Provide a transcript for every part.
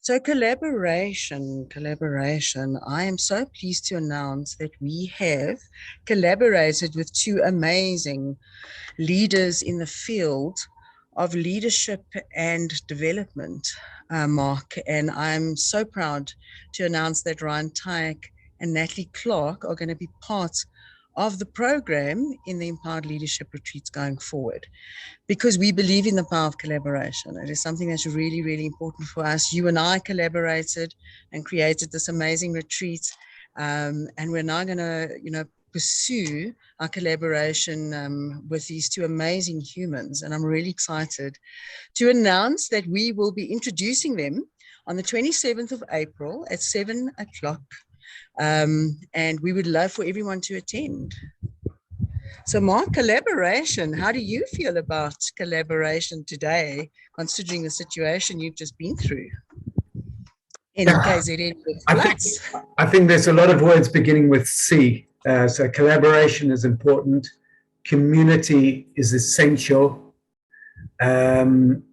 So collaboration. I am so pleased to announce that we have collaborated with two amazing leaders in the field of leadership and development, Mark. And I'm so proud to announce that Ryan Tyke and Natalie Clark are going to be part of the program in the Empowered Leadership Retreats going forward, because we believe in the power of collaboration. It is something that's really, really important for us. You and I collaborated and created this amazing retreat. And we're now going to, pursue our collaboration with these two amazing humans. And I'm really excited to announce that we will be introducing them on the 27th of April at 7 o'clock. And we would love for everyone to attend. So, Mark, collaboration, how do you feel about collaboration today, considering the situation you've just been through in KZN with floods? I think there's a lot of words beginning with C. So collaboration is important. Community is essential. Communion,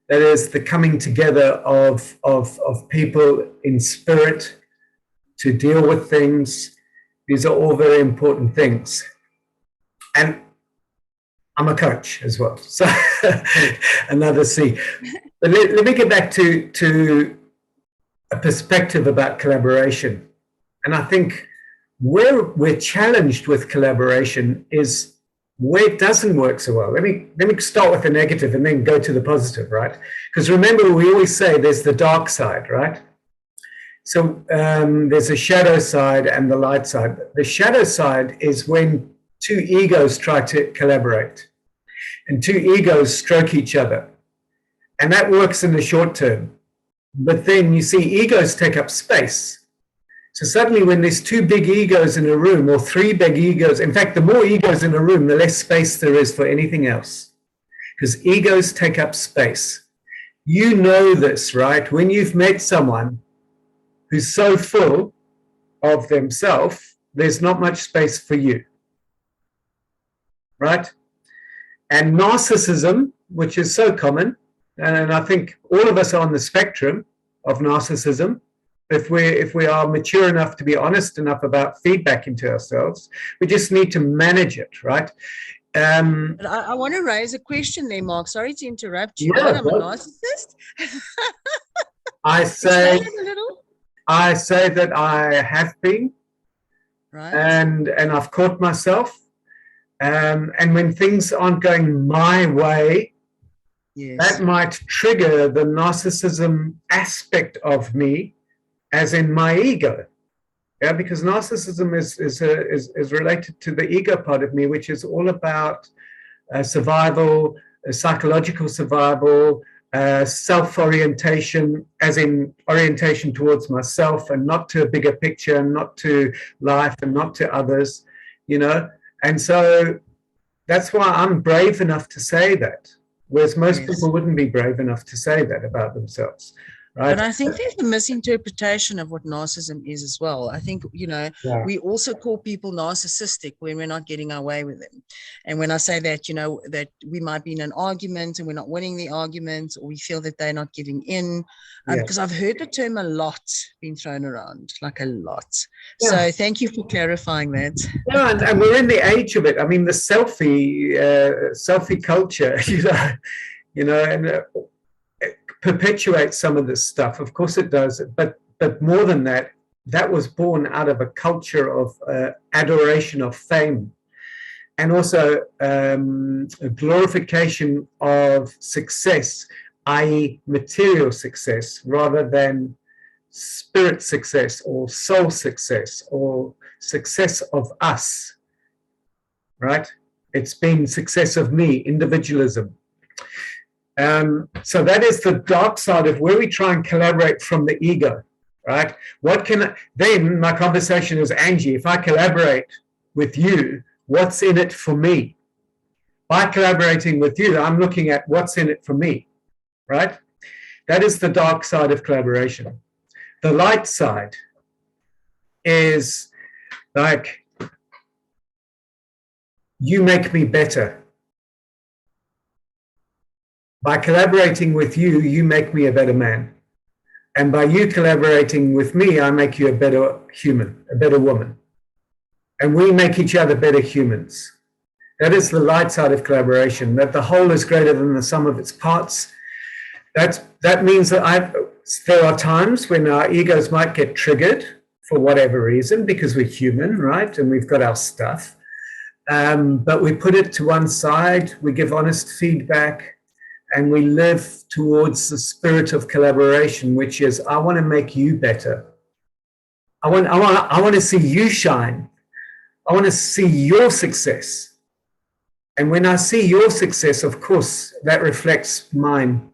that is the coming together of people in spirit to deal with things. These are all very important things. And I'm a coach as well, so another C. But let me get back to a perspective about collaboration. And I think where we're challenged with collaboration is where it doesn't work so well. Let me start with the negative and then go to the positive, right? Because remember, we always say there's the dark side, right? So there's a shadow side and the light side. The shadow side is when two egos try to collaborate and two egos stroke each other. And that works in the short term. But then you see egos take up space. So suddenly when there's two big egos in a room or three big egos, in fact, the more egos in a room, the less space there is for anything else. Because egos take up space. You know this, right? When you've met someone who's so full of themselves, there's not much space for you, right? And narcissism, which is so common, and I think all of us are on the spectrum of narcissism, if we are mature enough to be honest enough about feedback into ourselves, we just need to manage it, right? I want to raise a question there, Mark. Sorry to interrupt you. Yeah, I'm a narcissist. I say that I have been, right, and I've caught myself, and when things aren't going my way, yes, that might trigger the narcissism aspect of me, as in my ego. Yeah, because narcissism is related to the ego part of me, which is all about survival, psychological survival, self-orientation, as in orientation towards myself and not to a bigger picture, and not to life and not to others, you know. And so that's why I'm brave enough to say that, whereas most people wouldn't be brave enough to say that about themselves. Right. But I think there's a misinterpretation of what narcissism is as well. I think, we also call people narcissistic when we're not getting our way with them. And when I say that, that we might be in an argument and we're not winning the argument, or we feel that they're not giving in, because I've heard the term a lot being thrown around, like a lot. Yeah. So thank you for clarifying that. Yeah, and we're in the age of it. I mean, the selfie culture, and perpetuates some of this stuff. Of course it does, but more than that, that was born out of a culture of adoration of fame, and also a glorification of success, i.e. material success, rather than spirit success or soul success or success of us, right? It's been success of me, individualism. So that is the dark side of where we try and collaborate from the ego, right? Then my conversation is, Angie, if I collaborate with you, what's in it for me? By collaborating with you, I'm looking at what's in it for me, right? That is the dark side of collaboration. The light side is like, you make me better By collaborating with you, you make me a better man. And by you collaborating with me, I make you a better human, a better woman. And we make each other better humans. That is the light side of collaboration, that the whole is greater than the sum of its parts. That means that there are times when our egos might get triggered for whatever reason, because we're human, right? And we've got our stuff. But we put it to one side, we give honest feedback, and we live towards the spirit of collaboration, which is, I want to make you better. I want to see you shine. I want to see your success. And when I see your success, of course, that reflects mine.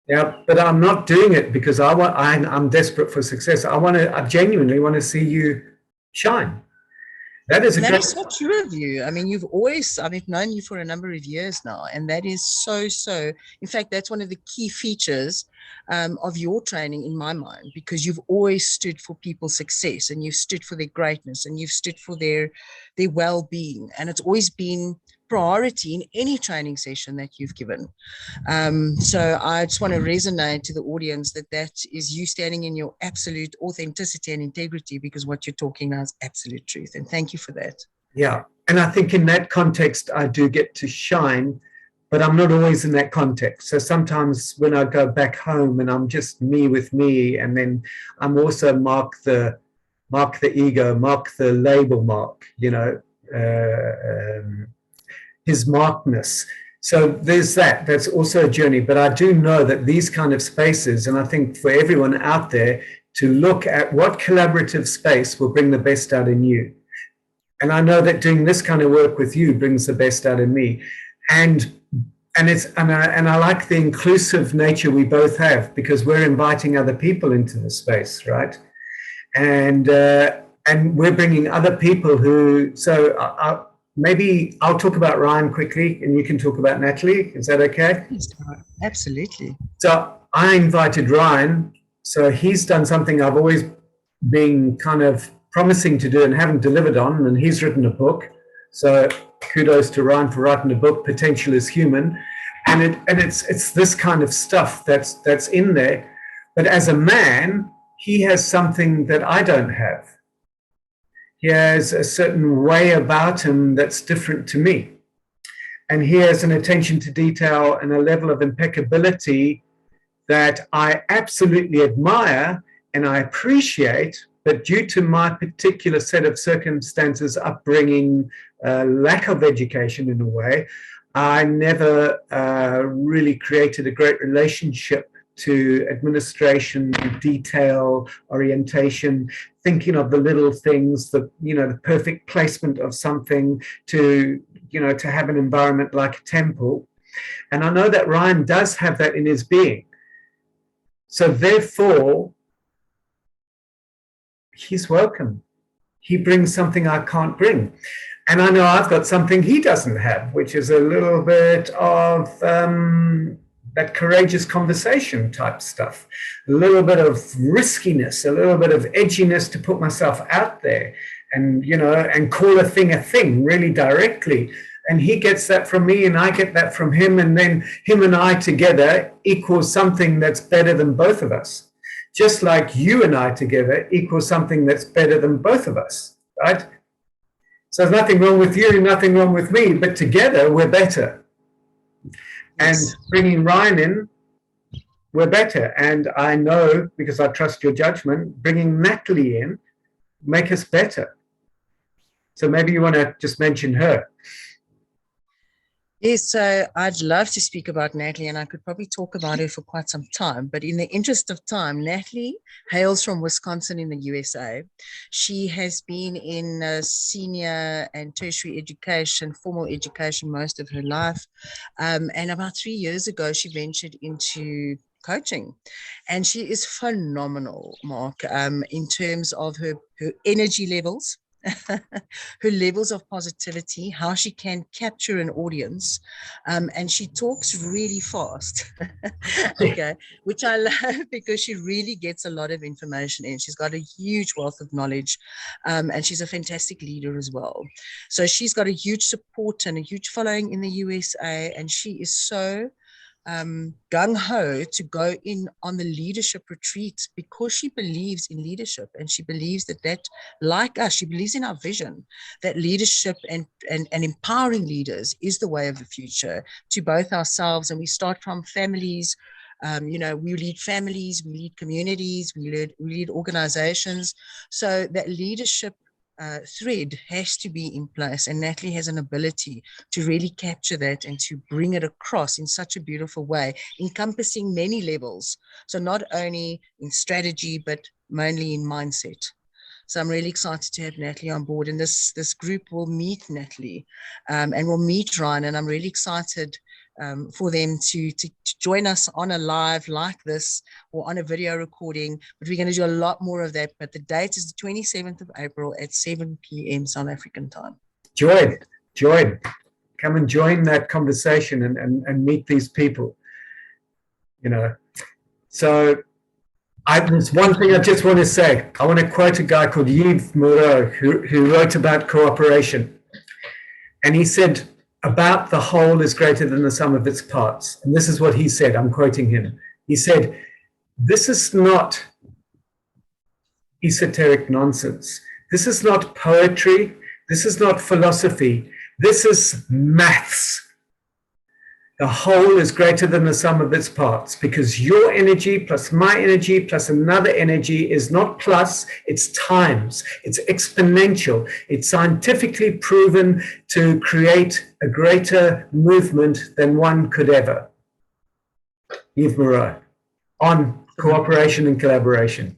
Yeah, but I'm not doing it because I'm desperate for success. I genuinely want to see you shine. That is so true of you. I mean, I've known you for a number of years now, and that is so. In fact, that's one of the key features of your training in my mind, because you've always stood for people's success, and you've stood for their greatness, and you've stood for their well-being, and it's always been priority in any training session that you've given. So I just want to resonate to the audience that is you standing in your absolute authenticity and integrity, because what you're talking now is absolute truth. And thank you for that. Yeah. And I think in that context, I do get to shine, but I'm not always in that context. So sometimes when I go back home and I'm just me with me, and then I'm also mark the ego, mark the label mark, his markedness. So there's that's also a journey. But I do know that these kind of spaces, and I think for everyone out there to look at what collaborative space will bring the best out in you. And I know that doing this kind of work with you brings the best out in me. And I like the inclusive nature we both have, because we're inviting other people into the space, right? And we're bringing other people who, so maybe I'll talk about Ryan quickly and you can talk about Natalie. Is that okay? Absolutely. So I invited Ryan. So he's done something I've always been kind of promising to do and haven't delivered on, and he's written a book. So kudos to Ryan for writing a book, Potential is Human. And it's this kind of stuff that's in there. But as a man, he has something that I don't have. He has a certain way about him that's different to me. And he has an attention to detail and a level of impeccability that I absolutely admire and I appreciate, but due to my particular set of circumstances, upbringing, lack of education in a way, I never really created a great relationship to administration, detail, orientation, thinking of the little things, the perfect placement of something, to have an environment like a temple. And I know that Ryan does have that in his being. So therefore, he's welcome. He brings something I can't bring. And I know I've got something he doesn't have, which is a little bit of that courageous conversation type stuff, a little bit of riskiness, a little bit of edginess to put myself out there and call a thing really directly. And he gets that from me and I get that from him. And then him and I together equals something that's better than both of us. Just like you and I together equals something that's better than both of us, right? So there's nothing wrong with you, nothing wrong with me, but together we're better. And bringing Ryan in, we're better. And I know, because I trust your judgment, bringing Natalie in make us better. So maybe you want to just mention her. Yes, so I'd love to speak about Natalie, and I could probably talk about her for quite some time. But in the interest of time, Natalie hails from Wisconsin in the USA. She has been in senior and tertiary education, formal education, most of her life. And about 3 years ago, she ventured into coaching, and she is phenomenal, Mark, in terms of her energy levels. her levels of positivity, how she can capture an audience, and she talks really fast. Okay, which I love because she really gets a lot of information in. She's got a huge wealth of knowledge, and she's a fantastic leader as well. So she's got a huge support and a huge following in the USA, and she is so gung-ho to go in on the leadership retreats because she believes in leadership, and she believes that like us, she believes in our vision that leadership and empowering leaders is the way of the future to both ourselves. And we start from families. We lead families, we lead communities, we lead organizations. So that leadership thread has to be in place, and Natalie has an ability to really capture that and to bring it across in such a beautiful way, encompassing many levels. So not only in strategy, but mainly in mindset. So I'm really excited to have Natalie on board, and this group will meet Natalie and we'll meet Ryan, and I'm really excited for them to join us on a live like this or on a video recording. But we're going to do a lot more of that. But the date is the 27th of April at 7 p.m. South African time. Join. Come and join that conversation and meet these people. So there's one thing I just want to say. I want to quote a guy called Yves Moreau who wrote about cooperation. And he said, about the whole is greater than the sum of its parts. And this is what he said. I'm quoting him. He said, this is not esoteric nonsense. This is not poetry. This is not philosophy. This is maths. The whole is greater than the sum of its parts, because your energy plus my energy plus another energy is not plus, it's times, it's exponential. It's scientifically proven to create a greater movement than one could ever. Yves Moreau on cooperation and collaboration.